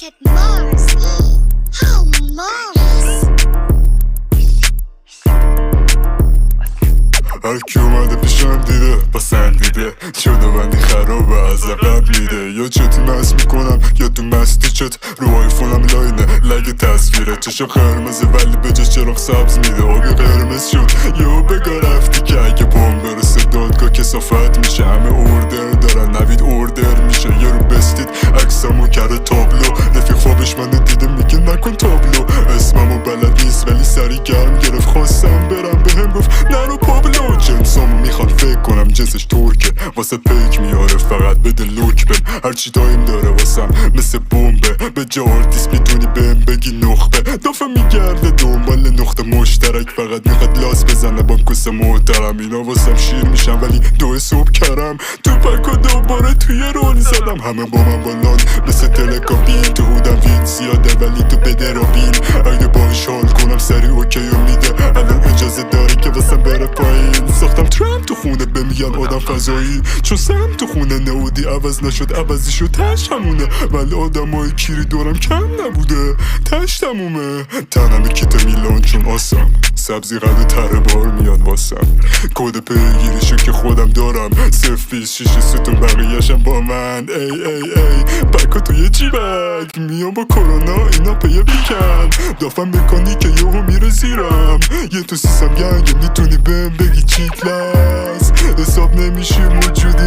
at Mars. Oh, Mars. هر کی اومده پیشم دیده پسندیده شده بندی خرابه از قبلیده یا چتی مست میکنم یا تو مستی چت رو آیفونم لاینه لگه تصویره چشم قرمزه ولی به جاش چراغ سبز میده آبی قرمز شد یا بگا رفتی که اگه بوم برسه دادگاه کسافت میشه همه اوردر دارن نوید اوردر میشه یه رو بستید عکسمو کرده تابلو رفیق خوابش منو دیده میگه نکن تابلو اسممو بلد نیست ولی سری گرم گرفت خواستم برم بهم گفت نرو پابلو جنسامو میخوان فکر کنم جنسش ترکه واسه پیک میاره فقط بده لوک بهم هرچی دایم داره واسم مثل بمبه به جا آرتیست میتونی بهم بگی نخبه دافه میگرده دنبال نقطه مشترک فقط میخواد لاس بزنه با کس محترم اینا واسم شیر میشن ولی 2 صبح کرم تو پک و دوباره توی رول زدم همه با من بالان مثل تلکابین تو هودم وید زیاده ولی تو بده رو بین اگه باش حال کنم سری اوکی و میده الان اجازه داره که واسم بره پایین ساختم ترامپ تو خونه بمیگن آدم فضایی چون سم تو خونه نودی عوض نشد عوضی شد تش همونه ولی آدمای کیری دورم کم نبوده تش تمومه تنم کیت میلان چون آسم سبزی قد تره بار میاد واسم کد پیگیریشو که خودم دارم 026 ستون بقیهشم با من ای ای ای پکا توی جیبک میام با کرونا اینا پیه بیکن دافم میکنی که یهو میره زیرم یه تو سیستم گنگه میتونی بهم بگی چیکلاس حساب نمیشی موجودی